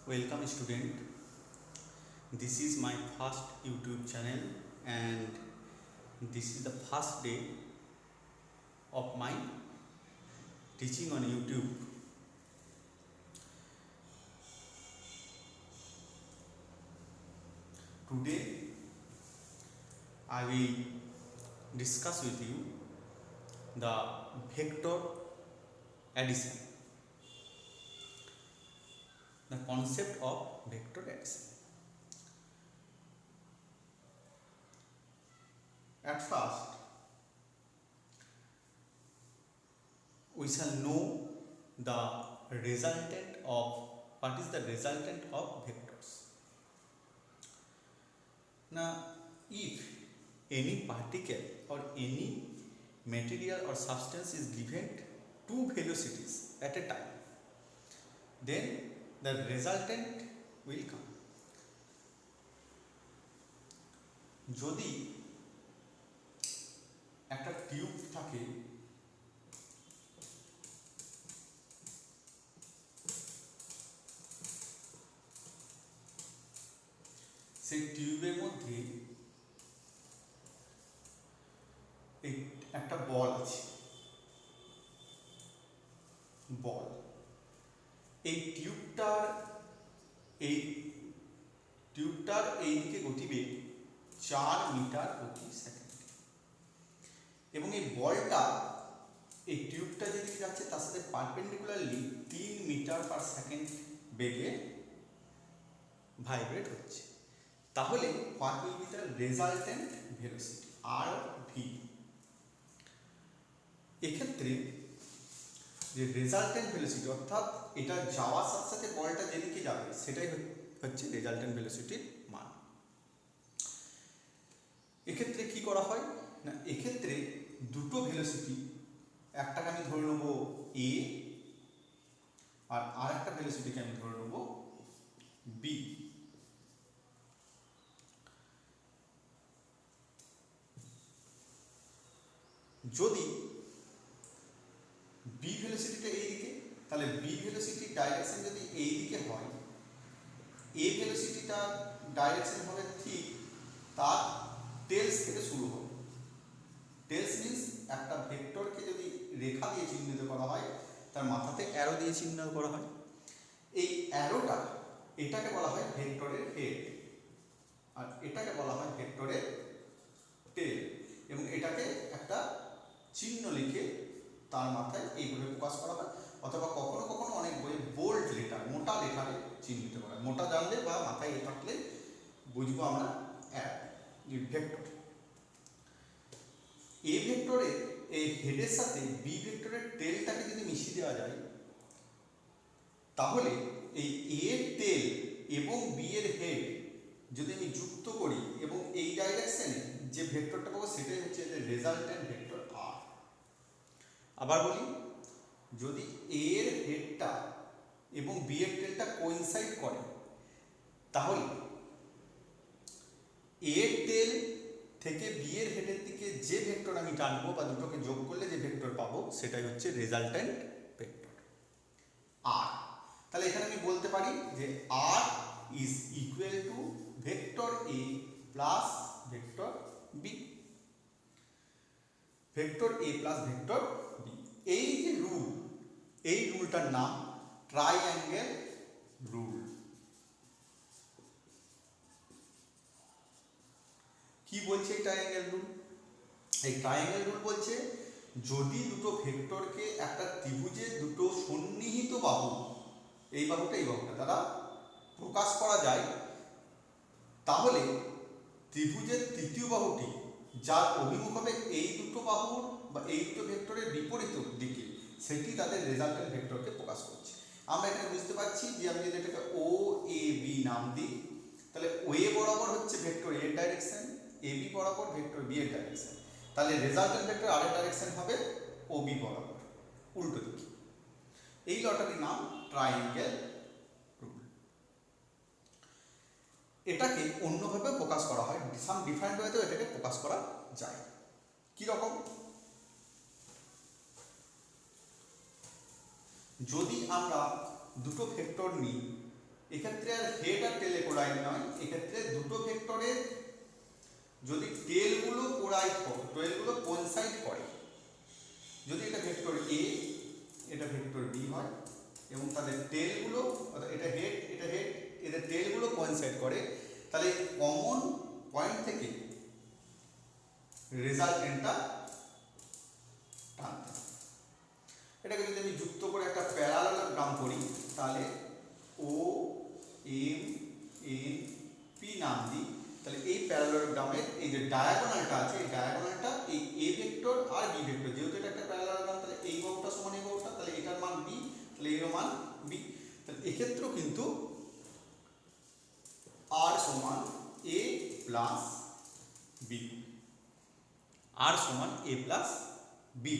Welcome student. This is my first YouTube channel and this is the first day of my teaching on YouTube. Today I will discuss with you the vector addition, the concept of vector addition. At first, we shall know the resultant of what is the resultant of vectors. Now, if any particle or any material or substance is given two velocities at a time, then the resultant will come. যদি একটা tube থাকে সেই টিউবের মধ্যে একটা বল আছে, বল এই টিউবটার এইদিকে গতিবেগ 4 মিটার প্রতি সেকেন্ড এবং এই বলটা এই টিউবটা যেদিকে যাচ্ছে তার সাথে পারপেন্ডিকুলারলি 3 মিটার পার সেকেন্ড বেগে ভাইব্রেট হচ্ছে। তাহলে what will be the resultant velocity R V. এক্ষেত্রে যে রেজাল্টেন্ট ভেলোসিটি অর্থাৎ এটা যাওয়ার সাথে সাথে বলটা যেদিকে যাবে সেটাই হচ্ছে রেজাল্টেন্ট ভেলোসিটির মান। এক্ষেত্রে কি করা হয় না, এক্ষেত্রে দুটো ভেলোসিটি, একটাকে আমি ধরে নেব এ আর আরেকটা ভেলোসিটিকে আমি ধরে নেব বি। যদি বি ভেলোসিটিটা এইদিকে, তাহলে বি ভেলোসিটির ডাইরেকশন যদি এইদিকে হয়, এ ভেলোসিটিটা ডাইরেকশন হবে ঠিক তার টেলস থেকে শুরু হবে। টেলস মিন্স একটা ভেক্টরকে যদি রেখা দিয়ে চিহ্নিত করা হয় তার মাথাতে অ্যারো দিয়ে চিহ্নিত করা হয়। এই অ্যারোটা এটাকে বলা হয় ভেক্টরের হেড আর এটাকে বলা হয় ভেক্টরের টেল, এবং এটাকে একটা চিহ্ন লিখে তার মাথায় এইভাবে প্রকাশ করা হয়, অথবা কখনো কখনো অনেক বইয়ে বোল্ড লেটার, মোটা লেটারে চিহ্নিত করা হয়। মোটা জানলে বা মাথায় এ থাকলে বুঝবো আমরা ভেক্টর। এ ভেক্টরের এই হেডের সাথে বি ভেক্টরের টেলটাকে যদি মিশিয়ে দেওয়া যায়, তাহলে এই এ এর টেল এবং বি এর হেড যদি আমি যুক্ত করি এবং এই ডাইরেকশনে যে ভেক্টরটা পাবো সেটাই হচ্ছে রেজাল্টেন্ট ভেক্টর আর। আবার বলি, যদি এ এর হেডটা এবং বি এর টেলটা কোইনসাইড করে, তাহলে এ এর টেল থেকে বি এর হেডের দিকে যে ভেক্টর আমি টানবো বা দুটোকে যোগ করলে যে ভেক্টর পাবো সেটাই হচ্ছে রেজাল্টেন্ট ভেক্টর আর। তাহলে এখানে আমি বলতে পারি যে R is equal to vector A plus vector B. Vector A plus vector B, এই যে রুল, এই রুলটার নাম ট্রাইঅ্যাঙ্গেল রুল। কি বলছে এই ট্রাইঅ্যাঙ্গেল রুল? এই ট্রাইঅ্যাঙ্গেল রুল বলছে যদি দুটো ভেক্টরকে একটা ত্রিভুজের দুটো সন্নিহিত বাহু, এই বাহুটা এই বাহুটা দ্বারা প্রকাশ করা যায়, তাহলে ত্রিভুজের তৃতীয় বাহুটি যার অভিমুখ হবে এই দুটো বাহুর বা এই দুটো ভেক্টরের বিপরীত দিকে, সেটি তাদের রেজাল্টেন্ট ভেক্টরকে প্রকাশ করছে। আমরা এখানে বুঝতে পারছি যে আমি যদি এটাকে ও এ বি নাম দিই, তাহলে ও এ বরাবর হচ্ছে ভেক্টর এর ডাইরেকশন, এ বি বরাবর ভেক্টর বি এর ডাইরেকশন, তাহলে রেজাল্টেন্ট ভেক্টর আর এর ডাইরেকশন হবে ও বি বরাবর উল্টো দিকে। এই লটারির নাম ট্রাইঅ্যাঙ্গেল রুল। এটাকে অন্যভাবে প্রকাশ করা হয়, সাম ডিফারেন্ট ওয়েতেও এটাকে প্রকাশ করা যায়। কি রকম? যদি আমরা দুটো ভেক্টর নিই এক্ষেত্রে আর হেড আর টেলে কোরাইড নয়, এক্ষেত্রে দুটো ভেক্টরের যদি টেলগুলো কোইনসাইড করে, যদি এটা ভেক্টর এ এটা ভেক্টর বি হয় এবং তাদের টেলগুলো, অর্থাৎ এটা হেড এদের টেলগুলো কোইনসাইড করে, তাহলে কমন পয়েন্ট থেকে রেজাল্টেন্টটা টানতে হবে। এটাকে যদি আমি যুক্ত করে একটা প্যারালালোগ্রাম করি, তাহলে ও এম এন পি নাম দিই, তাহলে এই প্যারালালোগ্রামের এই যে ডায়াগোনালটা আছে, এই ডায়াগোনালটা এই এ ভেক্টর আর বি ভেক্টর, যেহেতু এটা একটা প্যারালালোগ্রাম, তাহলে এই বাহুটা সমান এই বাহুটা, তাহলে এটার মান বি, তাহলে এর মান বি। তাহলে এক্ষেত্রেও কিন্তু আর সমান এ প্লাস বি, আর সমান এ প্লাস বি।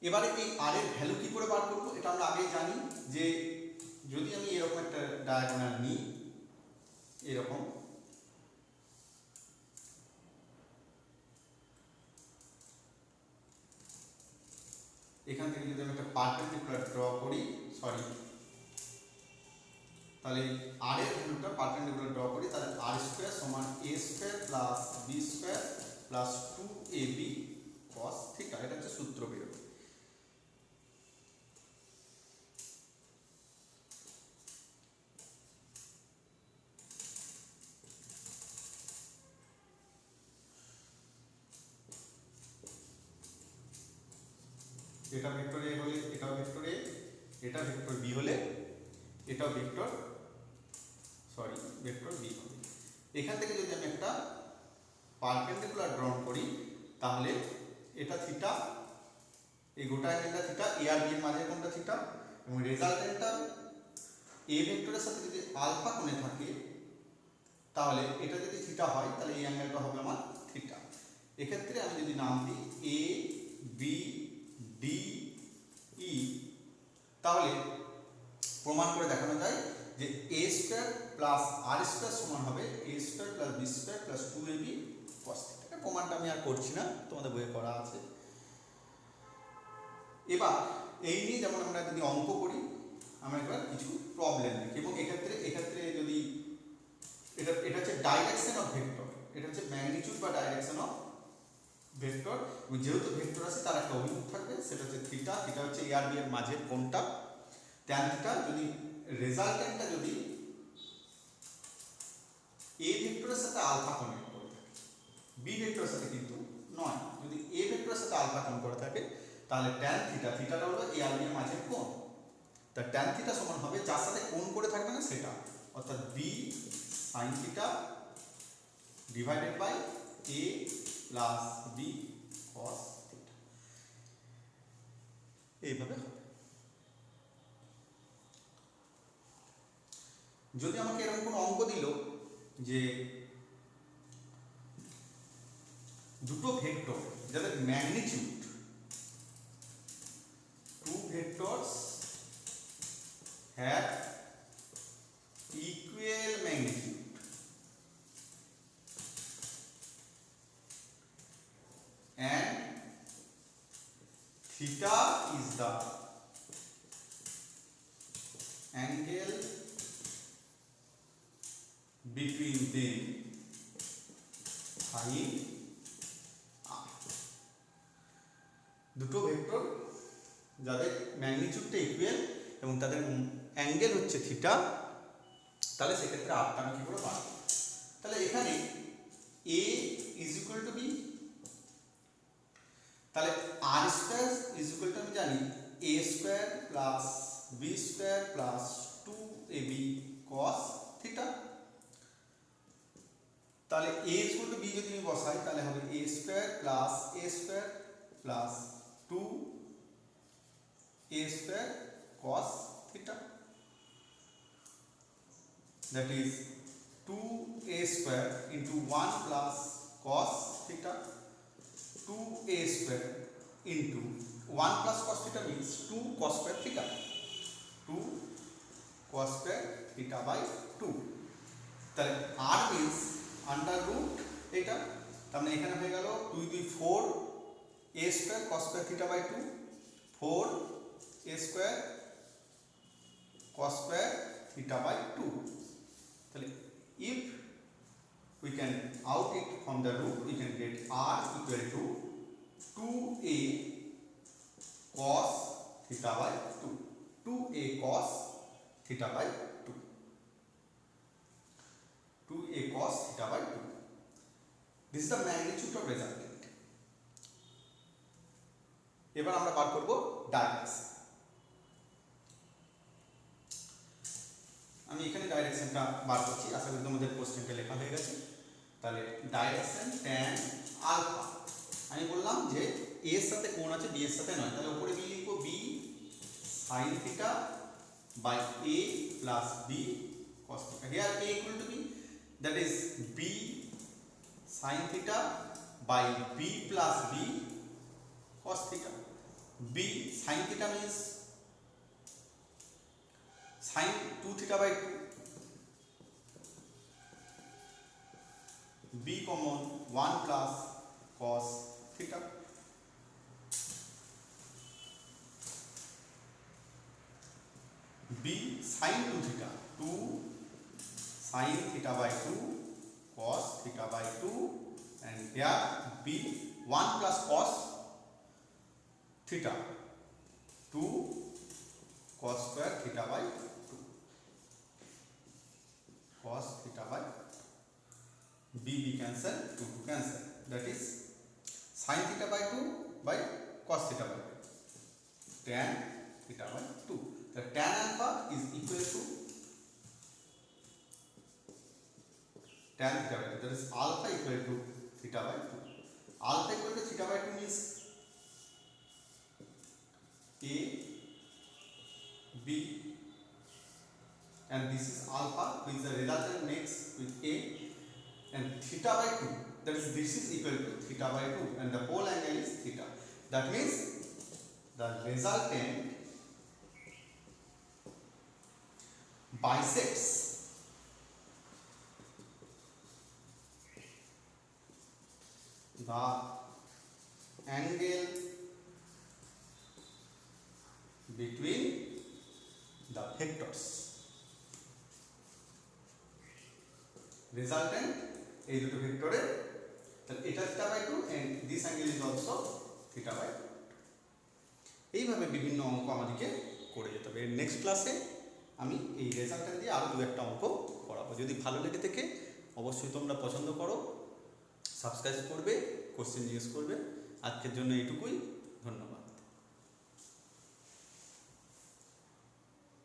এবারে এই আর এর ভ্যালু কি করে বার করবো, এটা আমরা আগেই জানি যে যদি আমি এরকম একটা ডায়াগোনাল নিই, এরকম, এখান থেকে যদি আমি একটা পারপেন্ডিকুলার ড্র করি, তাহলে আর এর ভ্যালুটা পারপেন্ডিকুলার ড্র করি, তাহলে আর স্কয়ার সমান A square plus B square plus 2ab cos theta, এটা হচ্ছে সূত্র বেরোবে। এটা ভেক্টর এ হলে এটাও ভেক্টর এ, এটা ভেক্টর বি হলে এটাও ভেক্টর বি হবে। এখান থেকে যদি আমি একটা পারপেন্ডিকুলার ড্র করি, তাহলে এটা থিটা, এই গোটা অ্যাঙ্গেলটা থিটা, এ আর বি এর মাঝে কোনটা থিটা, এবং রেজাল্টেন্টটা এ ভেক্টরের সাথে যদি আলফা কোণে থাকে, তাহলে এটা যদি থিটা হয়, তাহলে এই অ্যাঙ্গেলটা হবে আমার থিটা। এক্ষেত্রে আমি যদি নাম দিই এ বি ডি ই, তাহলে প্রমাণ করে দেখানো যায় যে A square plus R square সমান হবে A square plus B square plus 2ab cos theta. এটা প্রমাণটা আমি আর করছি না, তোমাদের বইয়ে করা আছে। এবার এই নিয়ে যেমন আমরা যদি অঙ্ক করি, আমরা এবার কিছু প্রবলেম দেখি, এবং এক্ষেত্রে যদি এটা হচ্ছে ডাইরেকশন অফ ভেক্টর, এটা হচ্ছে ম্যাগনিটিউড বা ডাইরেকশন অফ ভেক্টর, এবং যেহেতু ভেক্টর আছে তার একটা অভিমুখ থাকবে, সেটা হচ্ছে থিটা। থিটা হচ্ছে এ আর বি এর মাঝের কোণটা, ট্যান থিটা। যদি রেজাল্টেন্টটা যদি এ ভেক্টরের সাথে আলফা কোণ করে থাকে, বি ভেক্টরের সাথে কিন্তু নয়, যদি এ ভেক্টরের সাথে আলফা কোণ করে থাকে, তাহলে ট্যান থিটা, থিটাটা হলো এ আর বি এর মাঝের কোণ, তা ট্যান থিটা সমান হবে যার সাথে কোণ করে থাকবে না সেটা, অর্থাৎ B sine theta divided by A plus B cos theta, এইভাবে হবে। যদি আমাকে এরকম কোনো অঙ্ক দিল যে দুটো ভেক্টর যাদের magnitude, two vectors have equal magnitude and theta is the angle between them sin r। দুটো ভেক্টর যাদের ম্যাগনিটিউডটা ইকুয়াল এবং তাদের অ্যাঙ্গেল হচ্ছে থিটা, তাহলে সেক্ষেত্রে আরটা আমি কি করে বার করব, তাহলে এখানে a is equal to B, তাহলে R square is equal to আমি জানি A square plus B square plus 2ab cos theta. তাহলে a ইকুয়াল টু বি যদি আমি বসাই, তাহলে হবে a square plus a square plus 2a square cos theta, that is 2a square into 1 plus cos theta, 2a square into 1 plus cos theta means 2 cos square theta, 2 cos square theta by 2, তাহলে r means under root এটা, তার মানে এখানে হয়ে গেল 2 2 4 a square cos square theta by 2, 4 a square cos square theta by 2। তাহলে if we can out it from the root, we can get r equal to 2a cos theta by 2, 2a cos theta by 2, 2a cos theta by 2. This is the magnitude of resultant. এবার আমরা বার করব direction. আমি এখানে ডাইরেকশনটা বার করছি, আশা করি তোমাদের কোশ্চেনটা লেখা হয়ে গেছে। তাহলে ডাইরেকশন ট্যান আলফা, আমি বললাম যে এ এর সাথে কোণ আছে, বি এর সাথে নয়, তাহলে উপরে বি লিখবো, B sine theta by A plus B cos theta. Here A equal to B, that is B sine theta by B plus B cos theta. B sin theta means sin 2 theta by 2. B common 1 plus cos theta. B sin 2 theta, 2 sin theta by 2 cos theta by 2, and here B 1 plus cos theta, 2 cos square theta by 2, cos theta by 2. B cancel, 2 cancel, that is sin theta by 2 by cos theta by 2, tan theta by 2. The tan alpha is equal to tan theta by 2, that is alpha equal to theta by 2. Alpha equal to theta by 2 means A, B, and this is alpha, which the resultant makes with A, and theta by 2, that is this is equal to theta by 2, and the whole angle is theta. That means the resultant bisects the angle between the vectors. Resultant এই দুটো ভেক্টরের, তাহলে এটা theta by 2 and this angle is also theta by 2. এইভাবে বিভিন্ন অঙ্ক আমাদেরকে করে যেতে হবে। নেক্সট ক্লাসে আমি এই রেজাল্টটা দিয়ে আরও দু একটা অঙ্ক করাবো। যদি ভালো লেগে থাকে অবশ্যই তোমরা পছন্দ করো, সাবস্ক্রাইব করবে, কোশ্চেন জিজ্ঞেস করবে। আজকের জন্য এইটুকুই, ধন্যবাদ।